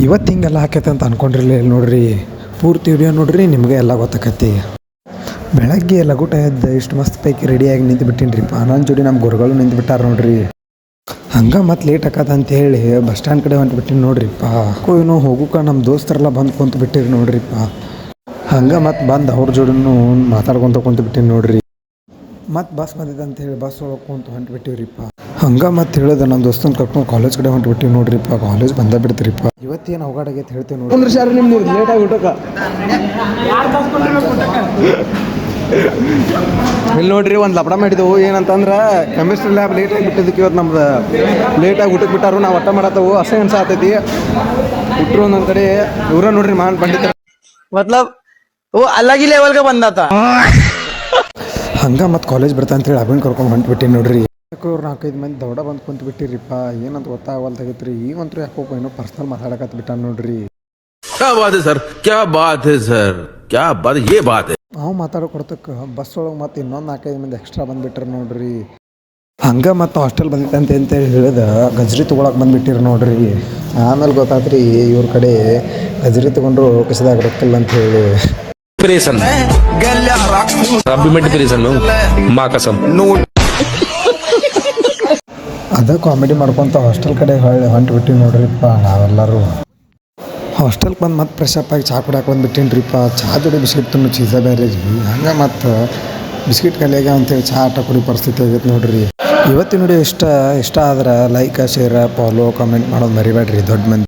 ಇವತ್ತು ಹಿಂಗೆಲ್ಲ ಹಾಕೈತೆ ಅಂತ ಅನ್ಕೊಂಡಿರಲಿಲ್ಲ ನೋಡ್ರಿ. ಪೂರ್ತಿ ವಿಡಿಯೋ ನೋಡ್ರಿ, ನಿಮಗೆ ಎಲ್ಲ ಗೊತ್ತಾಕತಿ. ಬೆಳಗ್ಗೆ ಲಘುಟ ಎದ್ದು ಇಷ್ಟು ಮಸ್ತ್ ಪೈಕಿ ರೆಡಿಯಾಗಿ ನಿಂತು ಬಿಟ್ಟಿನ್ರಿಪ್ಪ. ನನ್ನ ಜೋಡಿ ನಮ್ಮ ಗುರುಗಳು ನಿಂತು ಬಿಟ್ಟಾರ ನೋಡ್ರಿ. ಹಂಗೆ ಮತ್ತೆ ಲೇಟ್ ಆಕತ್ತ ಅಂತೇಳಿ ಬಸ್ ಸ್ಟ್ಯಾಂಡ್ ಕಡೆ ಹೊಂಟು ಬಿಟ್ಟಿನಿ ನೋಡ್ರಿಪ್ಪ. ಏನೋ ಹೋಗೋಕೆ ನಮ್ಮ ದೋಸ್ತರೆಲ್ಲ ಬಂದು ಕುಂತು ಬಿಟ್ಟಿರಿ ನೋಡ್ರಿಪ್ಪ. ಹಂಗೆ ಮತ್ತೆ ಬಂದು ಅವ್ರ ಜೋಡಿನೂ ಮಾತಾಡ್ಕೊತ ಕುಂತು ಬಿಟ್ಟಿನಿ ನೋಡ್ರಿ. ಮತ್ತು ಬಸ್ ಬಂದಿದೆ ಅಂತೇಳಿ ಬಸ್ ಒಳಗೆ ಕುಂತು ಹೊಂಟು ಬಿಟ್ಟಿವ್ರಿಪ್ಪ. ಹಂಗೆ ಮತ್ತೆ ಹೇಳಿದೆ ನಮ್ಮ ದೋಸ್ತನ ಕರ್ಕೊಂಡು ಕಾಲೇಜ್ ಕಡೆ ಹೊಂಟು ಬಿಟ್ಟಿವಿ ನೋಡ್ರಿಪ್ಪ. ಕಾಲೇಜ್ ಬಂದ ಬಿಡ್ತೀರಿಪ್ಪ. ಇವತ್ತೇನು ಅವಘಾಡಾಗೈತೆ ಹೇಳ್ತೇವೆ ನೋಡಿ. ನಿಮ್ದು ಲೇಟಾಗಿ ಊಟಕ್ಕೆ ಇಲ್ಲಿ ನೋಡ್ರಿ ಒಂದು ಲಪಡ ಮಾಡಿದೆವು. ಏನಂತಂದ್ರೆ ಕೆಮಿಸ್ಟ್ರಿ ಲ್ಯಾಬ್ ಲೇಟಾಗಿ ಬಿಟ್ಟಿದ್ದಕ್ಕೆ ಇವತ್ತು ನಮ್ದು ಲೇಟಾಗಿ ಊಟಕ್ಕೆ ಬಿಟ್ಟಾರು. ನಾವು ಊಟ ಮಾಡತ್ತವು ಅಷ್ಟೇ ಅನ್ಸಾತೈತಿ. ಬಿಟ್ಟರು ಒಂದೊಂದು ಕಡೆ ಇವ್ರ ನೋಡ್ರಿ ಮಾನ್ ಪಂಡಿತ मतलब वो अलग ही लेवल का बंदा था. ಹಂಗೆ ಮತ್ತು ಕಾಲೇಜ್ ಬರ್ತಾ ಅಂತೇಳಿ ಅಭಿನ್ ಕರ್ಕೊಂಡು ಹೊಂಟು ಬಿಟ್ಟಿನಿ ನೋಡ್ರಿ. ಇವ್ರು 4-5 ಮಂದಿ ದೌಡ ಬಂದು ಕುಂತು ಬಿಟ್ಟಿರಿಪ್ಪ. ಏನಂತ ಗೊತ್ತಾಗವಲ್ತಾಗೈತ್ರಿ. ಈಗಂತೂ ಯಾಕೋ ಏನೋ ಪರ್ಸ್ನಲ್ ಮಾತಾಡಕತ್ ಬಿಟ್ಟ ನೋಡ್ರಿ. क्या बात है सर, क्या बात है सर, क्या बात, ये बात है. ನಾವು ಮಾತಾಡೋ ಕೊಡ್ತಕ್ಕೆ ಬಸ್ ಒಳಗೆ ಮತ್ತೆ ಇನ್ನೊಂದು 4-5 ಮಂದಿ ಎಕ್ಸ್ಟ್ರಾ ಬಂದುಬಿಟ್ರೆ ನೋಡ್ರಿ. ಹಂಗೆ ಮತ್ತು ಹಾಸ್ಟೆಲ್ ಬಂದಿತ್ತು ಅಂತೇಳಿ ಹೇಳಿದ ಗಜ್ರಿ ತೊಗೊಳಕ್ಕೆ ಬಂದುಬಿಟ್ಟಿರಿ ನೋಡ್ರಿ. ಆಮೇಲೆ ಗೊತ್ತಾತ್ರಿ ಇವ್ರ ಕಡೆ ಗಜ್ರಿ ತೊಗೊಂಡ್ರು ಕಿಸದಾಗ ರೊಕ್ಕಿಲ್ಲ ಅಂತ ಹೇಳಿ. ಅದ ಕಾಮಿಡಿ ಮಾಡ್ಕೊತ ಹಾಸ್ಟೆಲ್ ಕಡೆ ಹೊಂಟು ಬಿಟ್ಟಿವಿ ನೋಡ್ರಿಪ್ಪ ನಾವೆಲ್ಲರೂ. ಹಾಸ್ಟೆಲ್ಗೆ ಬಂದು ಮತ್ತೆ ಫ್ರೆಶ್ ಅಪ್ ಆಗಿ ಚಹಾ ಕುಡಿಯೋಕೆ ಬಂದುಬಿಟ್ಟಿನ್ರಿಪ್ಪ. ಚಹಾ ಜೋಡಿ ಬಿಸ್ಕಿಟ್ ತಿನ್ನು ಚೀಸ ಬೇರೆ ರೀ. ಹಂಗೆ ಮತ್ತು ಬಿಸ್ಕಿಟ್ ಕಲಿಯಾಗ ಅಂತೇಳಿ ಚಹಾ ಆಟ ಕುಡಿ ಪರಿಸ್ಥಿತಿ ಆಗೈತೆ ನೋಡ್ರಿ. ಇವತ್ತಿನ ವಿಡಿಯೋ ಇಷ್ಟ ಆದ್ರೆ ಲೈಕ್, ಶೇರ್, ಫಾಲೋ, ಕಮೆಂಟ್ ಮಾಡೋದು ಮರಿಬೇಡ್ರಿ ದೊಡ್ಡ ಮಂದಿ.